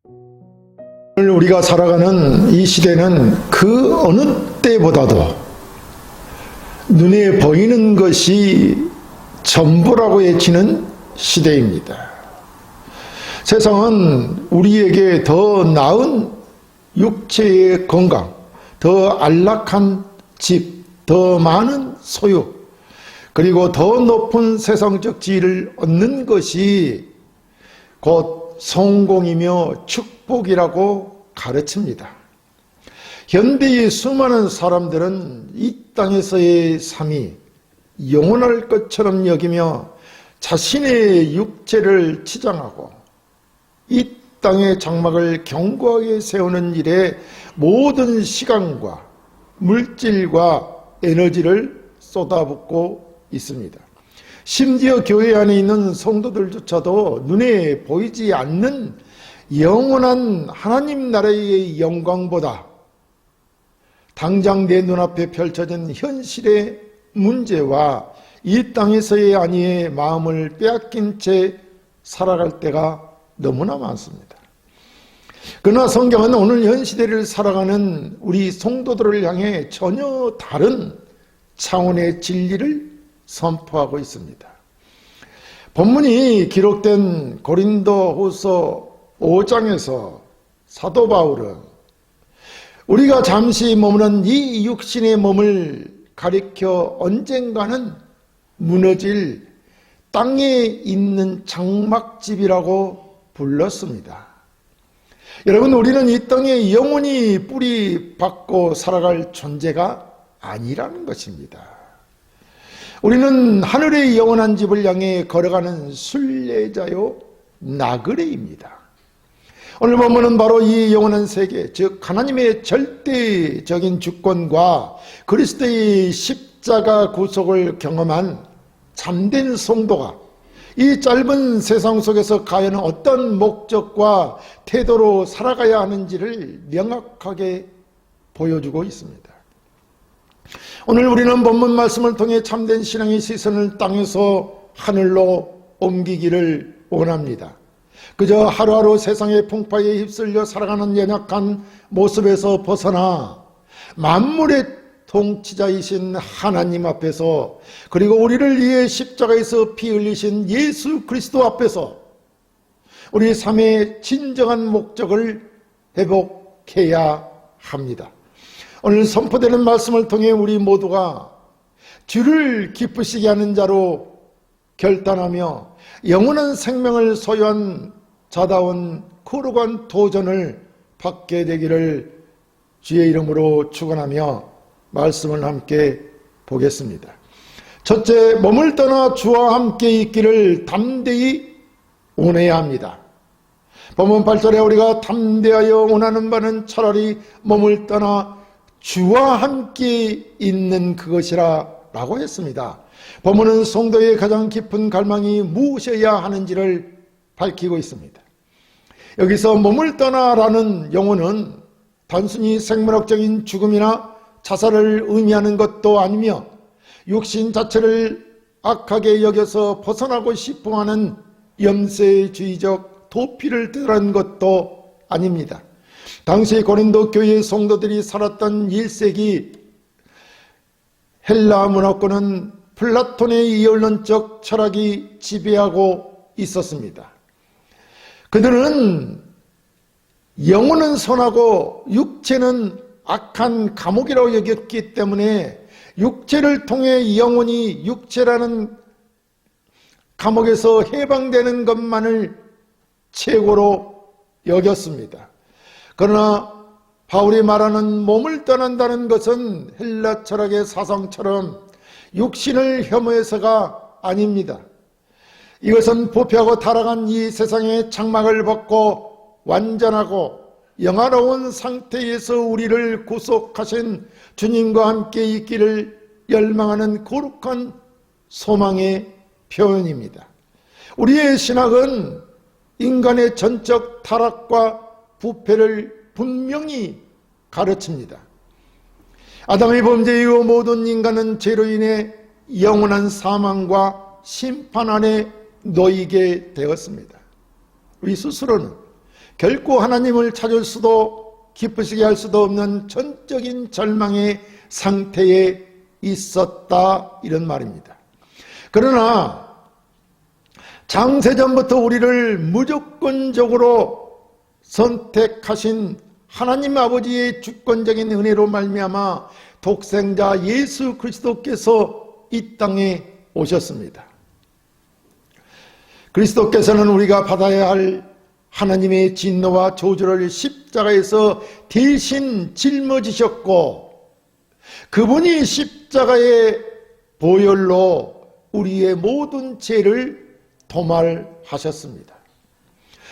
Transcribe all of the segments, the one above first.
오늘 우리가 살아가는 이 시대는 그 어느 때보다도 눈에 보이는 것이 전부라고 외치는 시대입니다. 세상은 우리에게 더 나은 육체의 건강, 더 안락한 집, 더 많은 소유, 그리고 더 높은 세상적 지위를 얻는 것이 곧 성공이며 축복이라고 가르칩니다. 현대의 수많은 사람들은 이 땅에서의 삶이 영원할 것처럼 여기며 자신의 육체를 치장하고 이 땅의 장막을 견고하게 세우는 일에 모든 시간과 물질과 에너지를 쏟아붓고 있습니다. 심지어 교회 안에 있는 성도들조차도 눈에 보이지 않는 영원한 하나님 나라의 영광보다 당장 내 눈앞에 펼쳐진 현실의 문제와 이 땅에서의 안위의 마음을 빼앗긴 채 살아갈 때가 너무나 많습니다. 그러나 성경은 오늘 현 시대를 살아가는 우리 성도들을 향해 전혀 다른 차원의 진리를 선포하고 있습니다. 본문이 기록된 고린도후서 5장에서 사도 바울은 우리가 잠시 머무는 이 육신의 몸을 가리켜 언젠가는 무너질 땅에 있는 장막집이라고 불렀습니다. 여러분, 우리는 이 땅에 영원히 뿌리 박고 살아갈 존재가 아니라는 것입니다. 우리는 하늘의 영원한 집을 향해 걸어가는 순례자요 나그네입니다. 오늘 본문은 바로 이 영원한 세계, 즉 하나님의 절대적인 주권과 그리스도의 십자가 구속을 경험한 참된 성도가 이 짧은 세상 속에서 과연 어떤 목적과 태도로 살아가야 하는지를 명확하게 보여주고 있습니다. 오늘 우리는 본문 말씀을 통해 참된 신앙의 시선을 땅에서 하늘로 옮기기를 원합니다. 그저 하루하루 세상의 풍파에 휩쓸려 살아가는 연약한 모습에서 벗어나 만물의 통치자이신 하나님 앞에서, 그리고 우리를 위해 십자가에서 피 흘리신 예수 그리스도 앞에서 우리 삶의 진정한 목적을 회복해야 합니다. 오늘 선포되는 말씀을 통해 우리 모두가 주를 기쁘시게 하는 자로 결단하며 영원한 생명을 소유한 자다운 거룩한 도전을 받게 되기를 주의 이름으로 축원하며 말씀을 함께 보겠습니다. 첫째, 몸을 떠나 주와 함께 있기를 담대히 원해야 합니다. 본문 8절에 우리가 담대하여 원하는 바는 차라리 몸을 떠나 주와 함께 있는 그것이라 라고 했습니다. 본문은 성도의 가장 깊은 갈망이 무엇이어야 하는지를 밝히고 있습니다. 여기서 몸을 떠나라는 용어는 단순히 생물학적인 죽음이나 자살을 의미하는 것도 아니며 육신 자체를 악하게 여겨서 벗어나고 싶어하는 염세주의적 도피를 뜻하는 것도 아닙니다. 당시 고린도 교회의 성도들이 살았던 1세기 헬라 문화권은 플라톤의 이언론적 철학이 지배하고 있었습니다. 그들은 영혼은 선하고 육체는 악한 감옥이라고 여겼기 때문에 육체를 통해 영혼이 육체라는 감옥에서 해방되는 것만을 최고로 여겼습니다. 그러나 바울이 말하는 몸을 떠난다는 것은 헬라 철학의 사상처럼 육신을 혐오해서가 아닙니다. 이것은 부패하고 타락한 이 세상의 장막을 벗고 완전하고 영화로운 상태에서 우리를 구속하신 주님과 함께 있기를 열망하는 거룩한 소망의 표현입니다. 우리의 신학은 인간의 전적 타락과 부패를 분명히 가르칩니다. 아담의 범죄 이후 모든 인간은 죄로 인해 영원한 사망과 심판 안에 놓이게 되었습니다. 우리 스스로는 결코 하나님을 찾을 수도 기쁘시게 할 수도 없는 전적인 절망의 상태에 있었다, 이런 말입니다. 그러나 장세전부터 우리를 무조건적으로 선택하신 하나님 아버지의 주권적인 은혜로 말미암아 독생자 예수 그리스도께서 이 땅에 오셨습니다. 그리스도께서는 우리가 받아야 할 하나님의 진노와 저주를 십자가에서 대신 짊어지셨고, 그분이 십자가의 보혈로 우리의 모든 죄를 도말하셨습니다.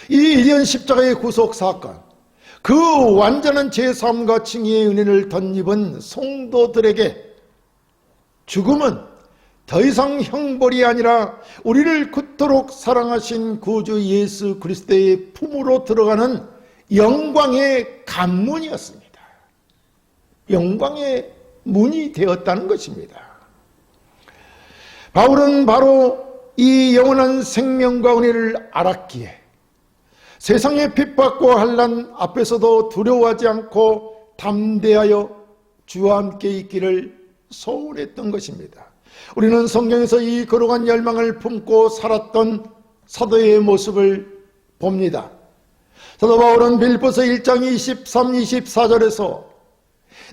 이 일련 십자가의 구속 사건, 그 완전한 죄사함과 칭의의 은혜를 덧입은 성도들에게 죽음은 더 이상 형벌이 아니라 우리를 그토록 사랑하신 구주 예수 그리스도의 품으로 들어가는 영광의 관문이었습니다. 영광의 문이 되었다는 것입니다. 바울은 바로 이 영원한 생명과 은혜를 알았기에 세상의 핍박과 환난 앞에서도 두려워하지 않고 담대하여 주와 함께 있기를 소원했던 것입니다. 우리는 성경에서 이 거룩한 열망을 품고 살았던 사도의 모습을 봅니다. 사도 바울은 빌립보서 1장 23, 24절에서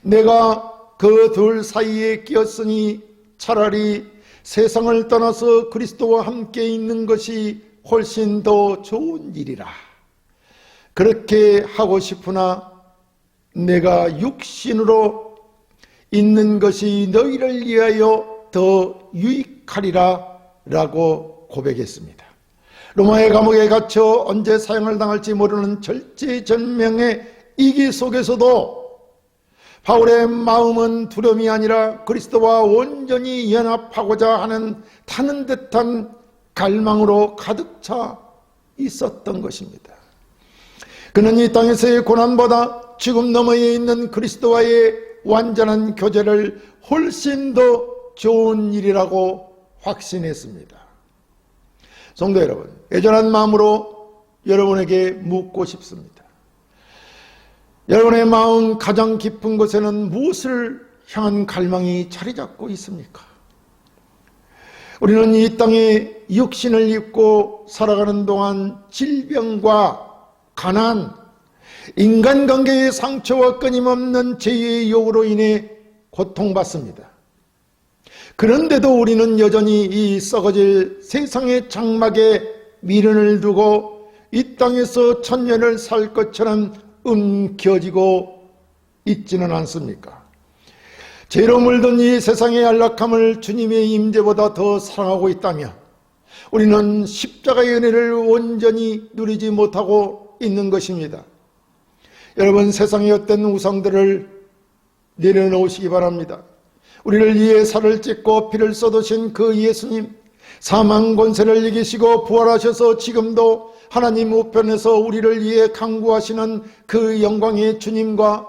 내가 그 둘 사이에 끼었으니 차라리 세상을 떠나서 그리스도와 함께 있는 것이 훨씬 더 좋은 일이라. 그렇게 하고 싶으나 내가 육신으로 있는 것이 너희를 위하여 더 유익하리라 라고 고백했습니다. 로마의 감옥에 갇혀 언제 사형을 당할지 모르는 절제절명의 위기 속에서도 바울의 마음은 두려움이 아니라 그리스도와 온전히 연합하고자 하는 타는 듯한 갈망으로 가득 차 있었던 것입니다. 그는 이 땅에서의 고난보다 죽음 너머에 있는 그리스도와의 완전한 교제를 훨씬 더 좋은 일이라고 확신했습니다. 성도 여러분, 애절한 마음으로 여러분에게 묻고 싶습니다. 여러분의 마음 가장 깊은 곳에는 무엇을 향한 갈망이 자리 잡고 있습니까? 우리는 이 땅에 육신을 입고 살아가는 동안 질병과 가난, 인간관계의 상처와 끊임없는 죄의 욕으로 인해 고통받습니다. 그런데도 우리는 여전히 이 썩어질 세상의 장막에 미련을 두고 이 땅에서 천년을 살 것처럼 움켜쥐고 있지는 않습니까? 죄로 물든 이 세상의 안락함을 주님의 임재보다 더 사랑하고 있다면 우리는 십자가의 은혜를 온전히 누리지 못하고 있는 것입니다. 여러분, 세상의 어떤 우상들을 내려놓으시기 바랍니다. 우리를 위해 살을 찢고 피를 쏟으신 그 예수님, 사망 권세를 이기시고 부활하셔서 지금도 하나님 우편에서 우리를 위해 강구하시는 그 영광의 주님과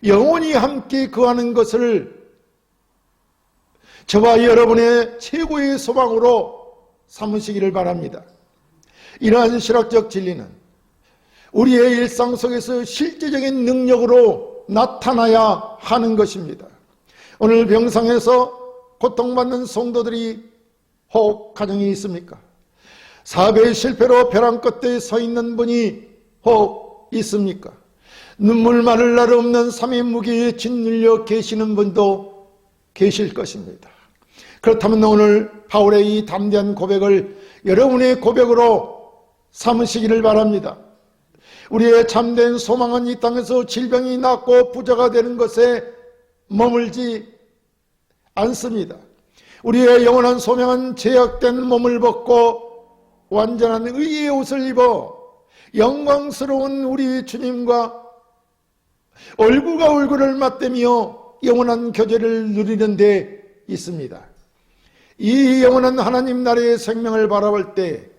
영원히 함께 거하는 것을 저와 여러분의 최고의 소망으로 삼으시기를 바랍니다. 이러한 신학적 진리는 우리의 일상 속에서 실제적인 능력으로 나타나야 하는 것입니다. 오늘 병상에서 고통받는 성도들이 혹 가정에 있습니까? 사배의 실패로 벼랑 끝에 서 있는 분이 혹 있습니까? 눈물 마를 날 없는 삶의 무게에 짓눌려 계시는 분도 계실 것입니다. 그렇다면 오늘 바울의 이 담대한 고백을 여러분의 고백으로 삼으시기를 바랍니다. 우리의 참된 소망은 이 땅에서 질병이 낫고 부자가 되는 것에 머물지 않습니다. 우리의 영원한 소명은 제약된 몸을 벗고 완전한 의의 옷을 입어 영광스러운 우리 주님과 얼굴과 얼굴을 맞대며 영원한 교제를 누리는 데 있습니다. 이 영원한 하나님 나라의 생명을 바라볼 때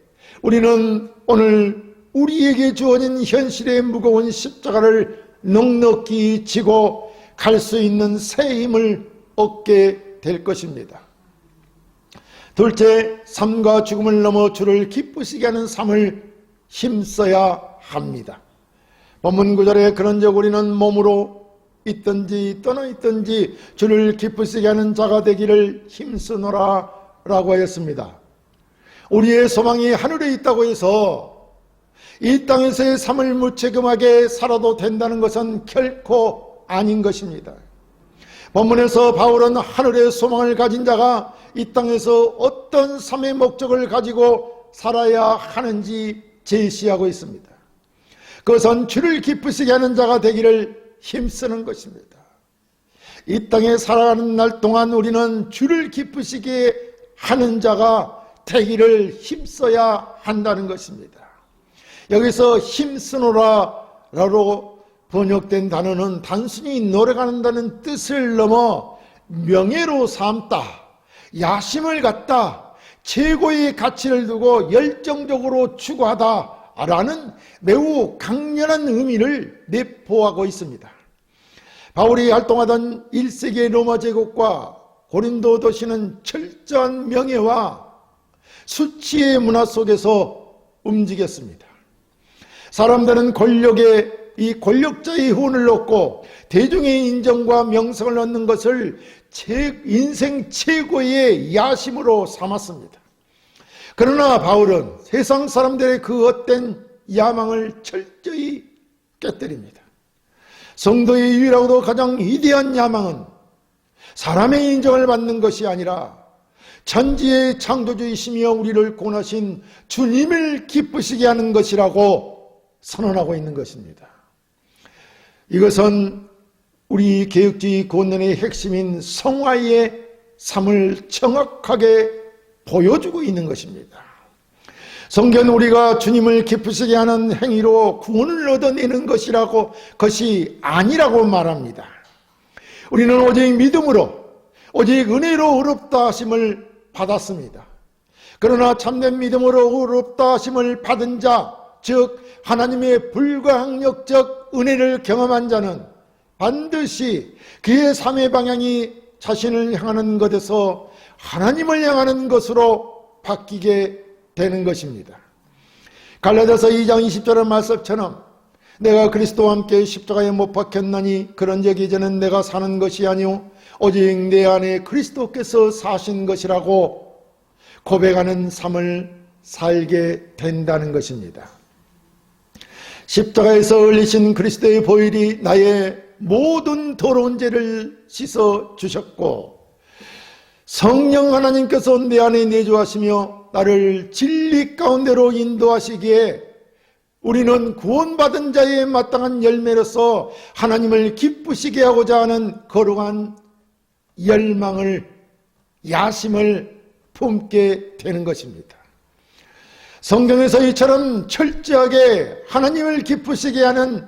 우리는 오늘 우리에게 주어진 현실의 무거운 십자가를 넉넉히 지고 갈 수 있는 새 힘을 얻게 될 것입니다. 둘째, 삶과 죽음을 넘어 주를 기쁘시게 하는 삶을 힘써야 합니다. 본문 구절에 그런즉 우리는 몸으로 있든지 떠나 있든지 주를 기쁘시게 하는 자가 되기를 힘쓰노라 라고 하였습니다. 우리의 소망이 하늘에 있다고 해서 이 땅에서의 삶을 무책임하게 살아도 된다는 것은 결코 아닌 것입니다. 본문에서 바울은 하늘의 소망을 가진 자가 이 땅에서 어떤 삶의 목적을 가지고 살아야 하는지 제시하고 있습니다. 그것은 주를 기쁘시게 하는 자가 되기를 힘쓰는 것입니다. 이 땅에 살아가는 날 동안 우리는 주를 기쁘시게 하는 자가 되기를 힘써야 한다는 것입니다. 여기서 힘쓰노라로 번역된 단어는 단순히 노래한다는 뜻을 넘어 명예로 삼다, 야심을 갖다, 최고의 가치를 두고 열정적으로 추구하다 라는 매우 강렬한 의미를 내포하고 있습니다. 바울이 활동하던 1세기의 로마 제국과 고린도 도시는 철저한 명예와 수치의 문화 속에서 움직였습니다. 사람들은 이 권력자의 후원을 얻고 대중의 인정과 명성을 얻는 것을 인생 최고의 야심으로 삼았습니다. 그러나 바울은 세상 사람들의 그 헛된 야망을 철저히 깨뜨립니다. 성도의 유일하고도 가장 위대한 야망은 사람의 인정을 받는 것이 아니라 천지의 창조주이시며 우리를 구원하신 주님을 기쁘시게 하는 것이라고 선언하고 있는 것입니다. 이것은 우리 개혁주의 구원론의 핵심인 성화의 삶을 정확하게 보여주고 있는 것입니다. 성경은 우리가 주님을 기쁘시게 하는 행위로 구원을 얻어내는 것이 아니라고 말합니다. 우리는 오직 믿음으로, 오직 은혜로 의롭다 하심을 받았습니다. 그러나 참된 믿음으로 의롭다 하심을 받은 자, 즉 하나님의 불가항력적 은혜를 경험한 자는 반드시 그의 삶의 방향이 자신을 향하는 것에서 하나님을 향하는 것으로 바뀌게 되는 것입니다. 갈라디아서 2장 20절의 말씀처럼 내가 그리스도와 함께 십자가에 못 박혔나니 그런즉 이제는 내가 사는 것이 아니오 오직 내 안에 그리스도께서 사신 것이라고 고백하는 삶을 살게 된다는 것입니다. 십자가에서 흘리신 그리스도의 보혈이 나의 모든 더러운 죄를 씻어 주셨고 성령 하나님께서 내 안에 내주하시며 나를 진리 가운데로 인도하시기에 우리는 구원받은 자의 마땅한 열매로서 하나님을 기쁘시게 하고자 하는 거룩한 열망을, 야심을 품게 되는 것입니다. 성경에서 이처럼 철저하게 하나님을 기쁘시게 하는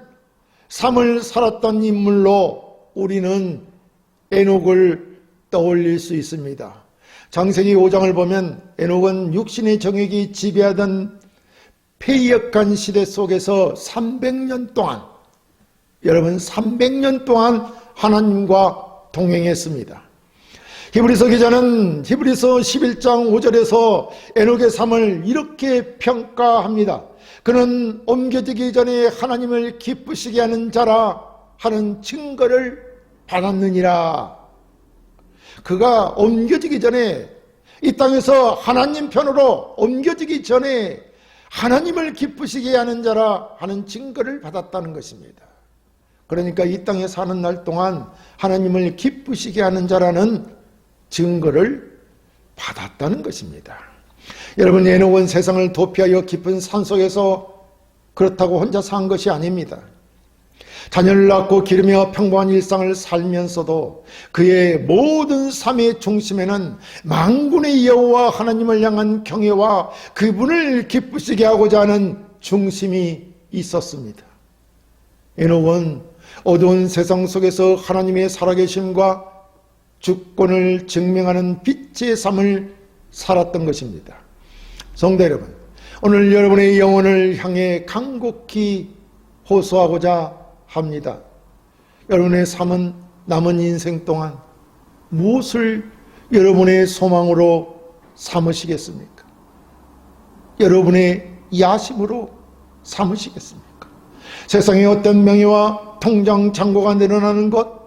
삶을 살았던 인물로 우리는 에녹을 떠올릴 수 있습니다. 창세기 5장을 보면 에녹은 육신의 정욕이 지배하던 패역한 시대 속에서 300년 동안, 여러분 300년 동안 하나님과 동행했습니다. 히브리서 기자는 히브리서 11장 5절에서 에녹의 삶을 이렇게 평가합니다. 그는 옮겨지기 전에 하나님을 기쁘시게 하는 자라 하는 증거를 받았느니라. 그가 옮겨지기 전에, 이 땅에서 하나님 편으로 옮겨지기 전에 하나님을 기쁘시게 하는 자라 하는 증거를 받았다는 것입니다. 그러니까 이 땅에 사는 날 동안 하나님을 기쁘시게 하는 자라는 증거를 받았다는 것입니다. 여러분, 에녹은 세상을 도피하여 깊은 산속에서 그렇다고 혼자 산 것이 아닙니다. 자녀를 낳고 기르며 평범한 일상을 살면서도 그의 모든 삶의 중심에는 만군의 여호와 하나님을 향한 경외와 그분을 기쁘시게 하고자 하는 중심이 있었습니다. 에녹은 어두운 세상 속에서 하나님의 살아계심과 주권을 증명하는 빛의 삶을 살았던 것입니다. 성도 여러분, 오늘 여러분의 영혼을 향해 간곡히 호소하고자 합니다. 여러분의 삶은 남은 인생 동안 무엇을 여러분의 소망으로 삼으시겠습니까? 여러분의 야심으로 삼으시겠습니까? 세상에 어떤 명예와 통장 잔고가 늘어나는 것,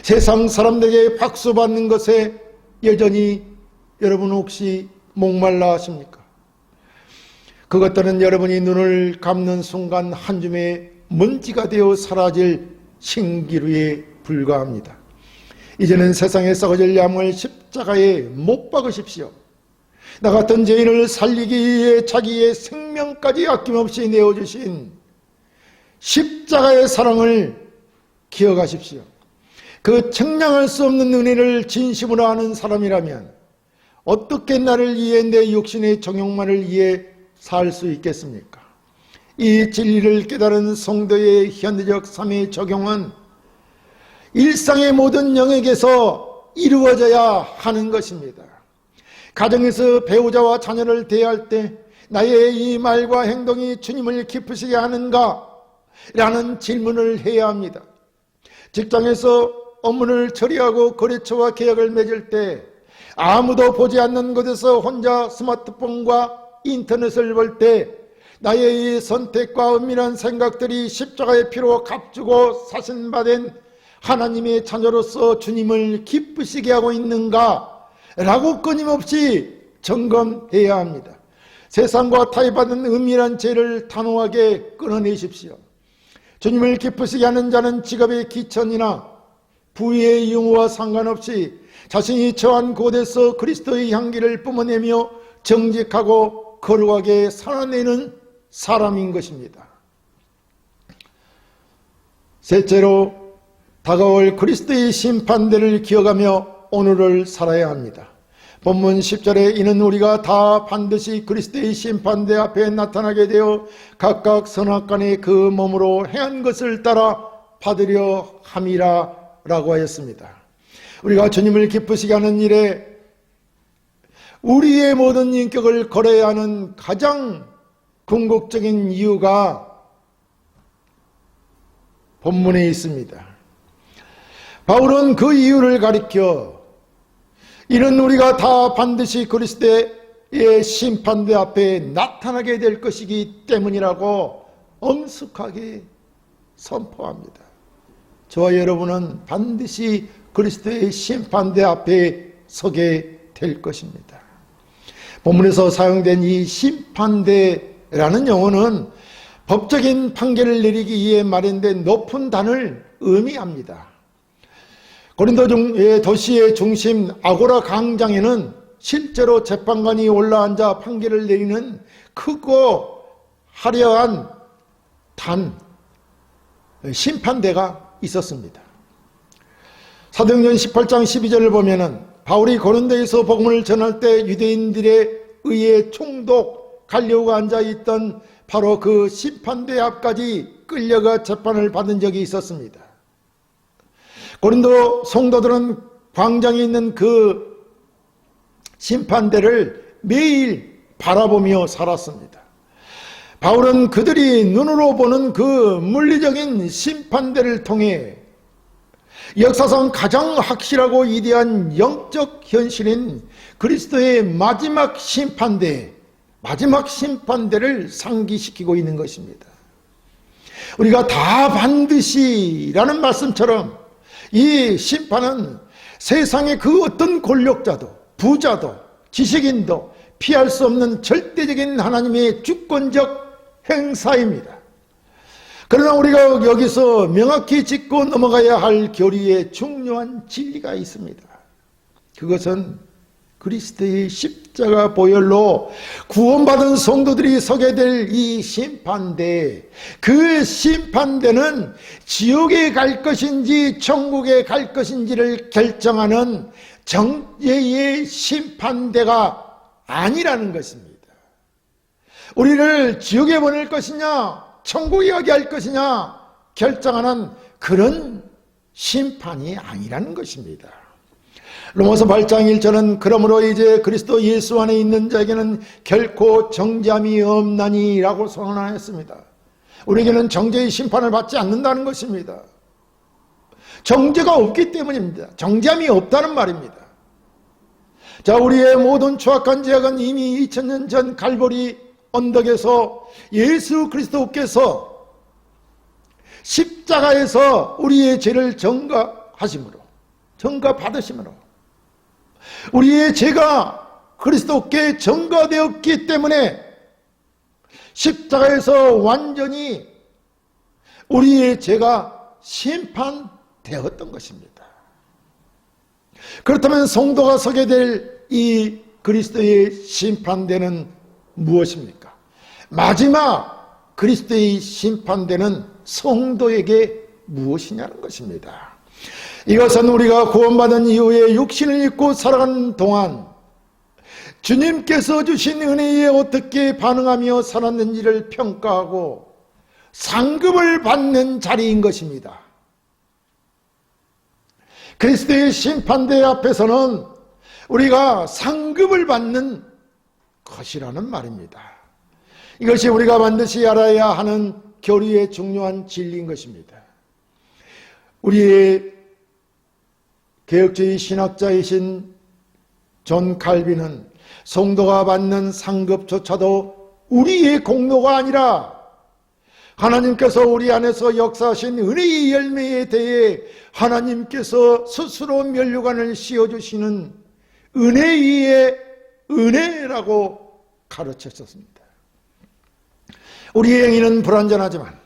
세상 사람들에게 박수 받는 것에 여전히 여러분 혹시 목말라 하십니까? 그것들은 여러분이 눈을 감는 순간 한 줌의 먼지가 되어 사라질 신기루에 불과합니다. 이제는 세상에 썩어질 양을 십자가에 못 박으십시오. 나 같은 죄인을 살리기 위해 자기의 생명까지 아낌없이 내어주신 십자가의 사랑을 기억하십시오. 그 청량할 수 없는 은혜를 진심으로 아는 사람이라면 어떻게 나를 위해 내 육신의 정욕만을 위해 살 수 있겠습니까? 이 진리를 깨달은 성도의 현대적 삶의 적용은 일상의 모든 영역에서 이루어져야 하는 것입니다. 가정에서 배우자와 자녀를 대할 때 나의 이 말과 행동이 주님을 기쁘시게 하는가? 라는 질문을 해야 합니다. 직장에서 업무를 처리하고 거래처와 계약을 맺을 때 아무도 보지 않는 곳에서 혼자 스마트폰과 인터넷을 볼 때 나의 이 선택과 은밀한 생각들이 십자가의 피로 값주고 사신받은 하나님의 자녀로서 주님을 기쁘시게 하고 있는가? 라고 끊임없이 점검해야 합니다. 세상과 타협받은 은밀한 죄를 단호하게 끊어내십시오. 주님을 기쁘시게 하는 자는 직업의 기천이나 부의 유무와 상관없이 자신이 처한 곳에서 그리스도의 향기를 뿜어내며 정직하고 거룩하게 살아내는 사람인 것입니다. 셋째로 다가올 그리스도의 심판대를 기억하며 오늘을 살아야 합니다. 본문 10절에 이는 우리가 다 반드시 그리스도의 심판대 앞에 나타나게 되어 각각 선악간에 그 몸으로 행한 것을 따라 받으려 함이라 라고 하였습니다. 우리가 주님을 기쁘시게 하는 일에 우리의 모든 인격을 걸어야 하는 가장 궁극적인 이유가 본문에 있습니다. 바울은 그 이유를 가리켜 이는 우리가 다 반드시 그리스도의 심판대 앞에 나타나게 될 것이기 때문이라고 엄숙하게 선포합니다. 저와 여러분은 반드시 그리스도의 심판대 앞에 서게 될 것입니다. 본문에서 사용된 이 심판대라는 용어는 법적인 판결을 내리기 위해 마련된 높은 단을 의미합니다. 고린도 도시의 중심 아고라 광장에는 실제로 재판관이 올라앉아 판결을 내리는 크고 화려한 심판대가 있었습니다. 사도행전 18장 12절을 보면은 바울이 고린도에서 복음을 전할 때 유대인들에 의해 총독 갈리오가 앉아있던 바로 그 심판대 앞까지 끌려가 재판을 받은 적이 있었습니다. 고린도 성도들은 광장에 있는 그 심판대를 매일 바라보며 살았습니다. 바울은 그들이 눈으로 보는 그 물리적인 심판대를 통해 역사상 가장 확실하고 위대한 영적 현실인 그리스도의 마지막 심판대를 상기시키고 있는 것입니다. 우리가 다 반드시라는 말씀처럼 이 심판은 세상의 그 어떤 권력자도 부자도 지식인도 피할 수 없는 절대적인 하나님의 주권적 행사입니다. 그러나 우리가 여기서 명확히 짚고 넘어가야 할 교리에 중요한 진리가 있습니다. 그것은 그리스도의 십자가 보혈로 구원받은 성도들이 서게 될 이 심판대, 그 심판대는 지옥에 갈 것인지 천국에 갈 것인지를 결정하는 정죄의 심판대가 아니라는 것입니다. 우리를 지옥에 보낼 것이냐 천국에 가게 할 것이냐 결정하는 그런 심판이 아니라는 것입니다. 로마서 8장 1절은 그러므로 이제 그리스도 예수 안에 있는 자에게는 결코 정죄함이 없나니 라고 선언하였습니다. 우리에게는 정죄의 심판을 받지 않는다는 것입니다. 정죄가 없기 때문입니다. 정죄함이 없다는 말입니다. 자, 우리의 모든 추악한 죄악은 이미 2000년 전 갈보리 언덕에서 예수 그리스도께서 십자가에서 우리의 죄를 전가하심으로, 전가받으심으로 우리의 죄가 그리스도께 전가되었기 때문에 십자가에서 완전히 우리의 죄가 심판되었던 것입니다. 그렇다면 성도가 서게 될 이 그리스도의 심판대는 무엇입니까? 마지막 그리스도의 심판대는 성도에게 무엇이냐는 것입니다. 이것은 우리가 구원받은 이후에 육신을 입고 살아가는 동안 주님께서 주신 은혜에 어떻게 반응하며 살았는지를 평가하고 상급을 받는 자리인 것입니다. 그리스도의 심판대 앞에서는 우리가 상급을 받는 것이라는 말입니다. 이것이 우리가 반드시 알아야 하는 교리의 중요한 진리인 것입니다. 우리의 개혁주의 신학자이신 존 칼빈은 성도가 받는 상급조차도 우리의 공로가 아니라 하나님께서 우리 안에서 역사하신 은혜의 열매에 대해 하나님께서 스스로 면류관을 씌워주시는 은혜의 은혜라고 가르쳤습니다. 우리의 행위는 불완전하지만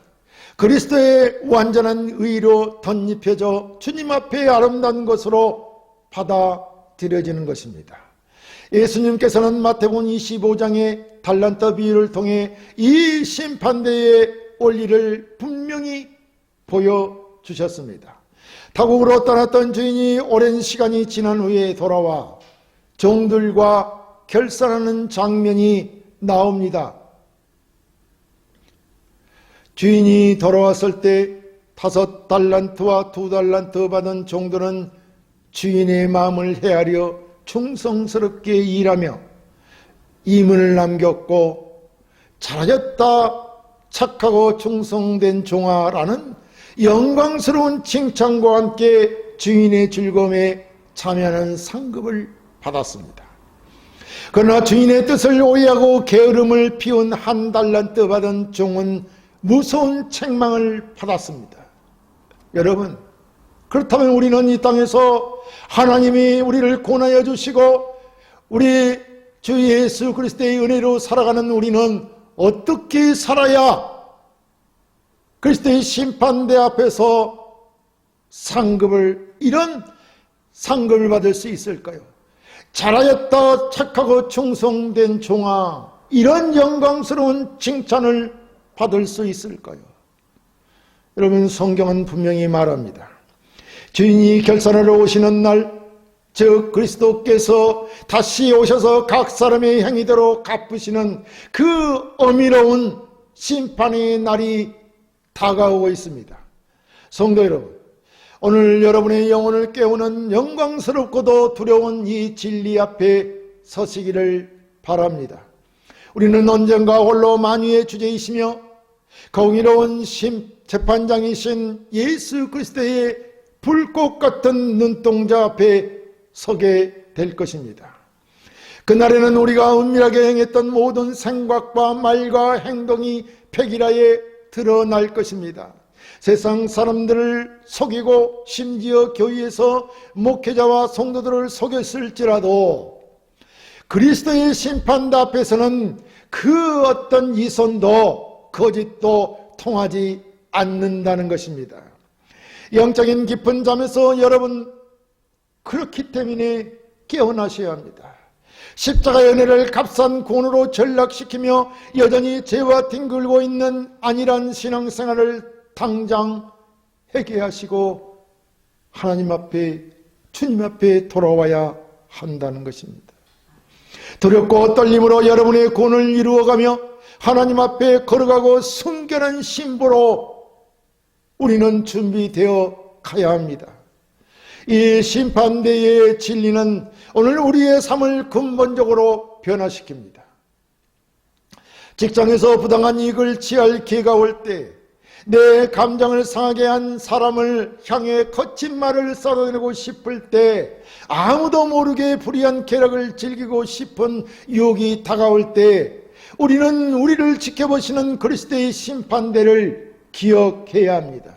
그리스도의 완전한 의로 덧입혀져 주님 앞에 아름다운 것으로 받아들여지는 것입니다. 예수님께서는 마태복음 25장의 달란트 비유를 통해 이 심판대의 원리를 분명히 보여주셨습니다. 타국으로 떠났던 주인이 오랜 시간이 지난 후에 돌아와 종들과 결산하는 장면이 나옵니다. 주인이 돌아왔을 때 5달란트와 2달란트 받은 종들은 주인의 마음을 헤아려 충성스럽게 일하며 이문을 남겼고, 잘하였다 착하고 충성된 종아라는 영광스러운 칭찬과 함께 주인의 즐거움에 참여하는 상급을 받았습니다. 그러나 주인의 뜻을 오해하고 게으름을 피운 1달란트 받은 종은 무서운 책망을 받았습니다. 여러분, 그렇다면 우리는 이 땅에서 하나님이 우리를 구원하여 주시고 우리 주 예수 그리스도의 은혜로 살아가는 우리는 어떻게 살아야 그리스도의 심판대 앞에서 이런 상급을 받을 수 있을까요? 잘하였다 착하고 충성된 종아, 이런 영광스러운 칭찬을 받을 수 있을까요? 여러분, 성경은 분명히 말합니다. 주인이 결산하러 오시는 날, 즉 그리스도께서 다시 오셔서 각 사람의 행위대로 갚으시는 그 어미로운 심판의 날이 다가오고 있습니다. 성도 여러분, 오늘 여러분의 영혼을 깨우는 영광스럽고도 두려운 이 진리 앞에 서시기를 바랍니다. 우리는 언젠가 홀로 만유의 주제이시며 공의로운 재판장이신 예수 그리스도의 불꽃 같은 눈동자 앞에 서게 될 것입니다. 그날에는 우리가 은밀하게 행했던 모든 생각과 말과 행동이 백일하에 드러날 것입니다. 세상 사람들을 속이고 심지어 교회에서 목회자와 성도들을 속였을지라도 그리스도의 심판대 앞에서는 그 어떤 이손도 거짓도 통하지 않는다는 것입니다. 영적인 깊은 잠에서 여러분, 그렇기 때문에 깨어나셔야 합니다. 십자가의 은혜를 값싼 구원으로 전락시키며 여전히 죄와 뒹굴고 있는 안일한 신앙생활을 당장 회개하시고 하나님 앞에, 주님 앞에 돌아와야 한다는 것입니다. 두렵고 떨림으로 여러분의 구원을 이루어가며 하나님 앞에 걸어가고 순결한 신부로 우리는 준비되어 가야 합니다. 이 심판대의 진리는 오늘 우리의 삶을 근본적으로 변화시킵니다. 직장에서 부당한 이익을 취할 기회가 올 때 내 감정을 상하게 한 사람을 향해 거친 말을 쏟아내고 싶을 때, 아무도 모르게 불의한 쾌락을 즐기고 싶은 유혹이 다가올 때 우리는 우리를 지켜보시는 그리스도의 심판대를 기억해야 합니다.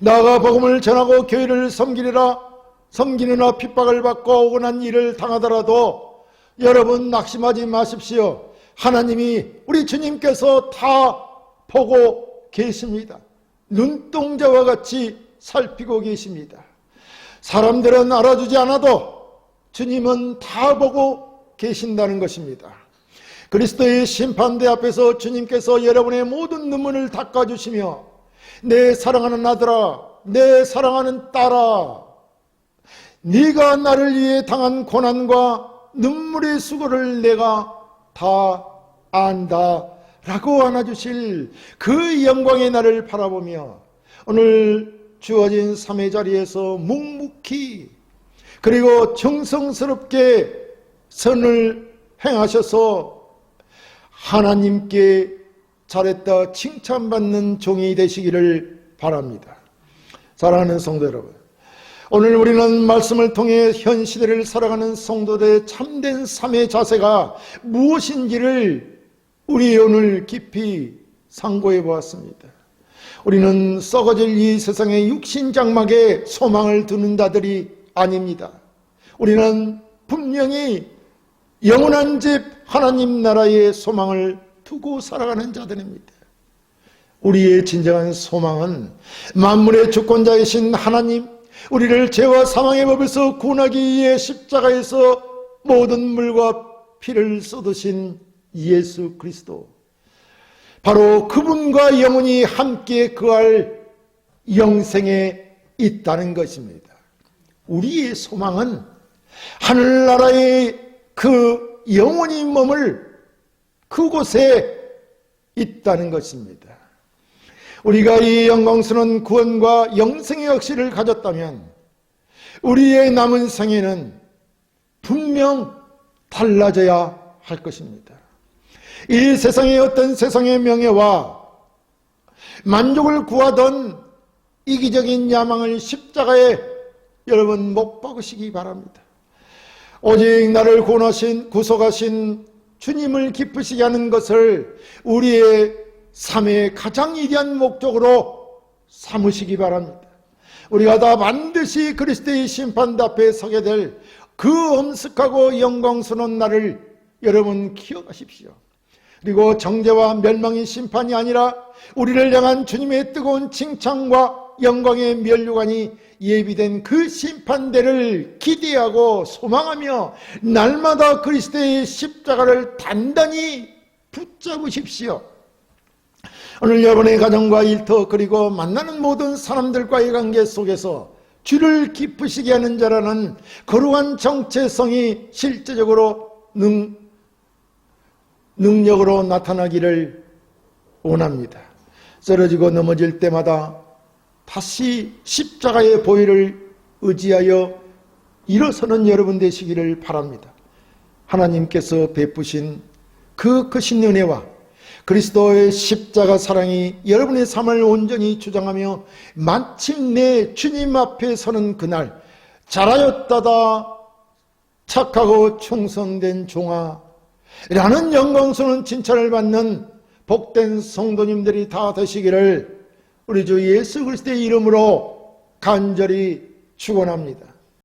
나아가 복음을 전하고 교회를 섬기느라 핍박을 받고 억울한 일을 당하더라도 여러분 낙심하지 마십시오. 하나님이 우리 주님께서 다 보고 계십니다. 눈동자와 같이 살피고 계십니다. 사람들은 알아주지 않아도 주님은 다 보고 계신다는 것입니다. 그리스도의 심판대 앞에서 주님께서 여러분의 모든 눈물을 닦아주시며 내 사랑하는 아들아, 내 사랑하는 딸아, 네가 나를 위해 당한 고난과 눈물의 수고를 내가 다 안다 라고 안아주실 그 영광의 날을 바라보며 오늘 주어진 3회 자리에서 묵묵히 그리고 정성스럽게 선을 행하셔서 하나님께 잘했다 칭찬받는 종이 되시기를 바랍니다. 사랑하는 성도 여러분, 오늘 우리는 말씀을 통해 현 시대를 살아가는 성도들의 참된 삶의 자세가 무엇인지를 우리 오늘 깊이 상고해 보았습니다. 우리는 썩어질 이 세상의 육신장막에 소망을 두는 자들이 아닙니다. 우리는 분명히 영원한 집 하나님 나라의 소망을 두고 살아가는 자들입니다. 우리의 진정한 소망은 만물의 주권자이신 하나님, 우리를 죄와 사망의 법에서 구원하기 위해 십자가에서 모든 물과 피를 쏟으신 예수 그리스도, 바로 그분과 영원히 함께 거할 영생에 있다는 것입니다. 우리의 소망은 하늘나라의 그 영원히 머물 그곳에 있다는 것입니다. 우리가 이 영광스러운 구원과 영생의 역시를 가졌다면 우리의 남은 생애는 분명 달라져야 할 것입니다. 이 세상의 어떤 세상의 명예와 만족을 구하던 이기적인 야망을 십자가에 여러분 못 박으시기 바랍니다. 오직 나를 구속하신 주님을 기쁘시게 하는 것을 우리의 삶의 가장 위대한 목적으로 삼으시기 바랍니다. 우리가 다 반드시 그리스도의 심판대 앞에 서게 될 그 엄숙하고 영광스러운 날을 여러분 기억하십시오. 그리고 정죄와 멸망의 심판이 아니라 우리를 향한 주님의 뜨거운 칭찬과 영광의 면류관이 예비된 그 심판대를 기대하고 소망하며 날마다 그리스도의 십자가를 단단히 붙잡으십시오. 오늘 여러분의 가정과 일터 그리고 만나는 모든 사람들과의 관계 속에서 주를 기쁘시게 하는 자라는 거룩한 정체성이 실제적으로 능력으로 나타나기를 원합니다. 쓰러지고 넘어질 때마다 다시 십자가의 보혈을 의지하여 일어서는 여러분 되시기를 바랍니다. 하나님께서 베푸신 그 크신 은혜와 그리스도의 십자가 사랑이 여러분의 삶을 온전히 주장하며 마침내 주님 앞에 서는 그날, 잘하였다다 착하고 충성된 종아 라는 영광스러운 칭찬을 받는 복된 성도님들이 다 되시기를 우리 주 예수 그리스도의 이름으로 간절히 축원합니다.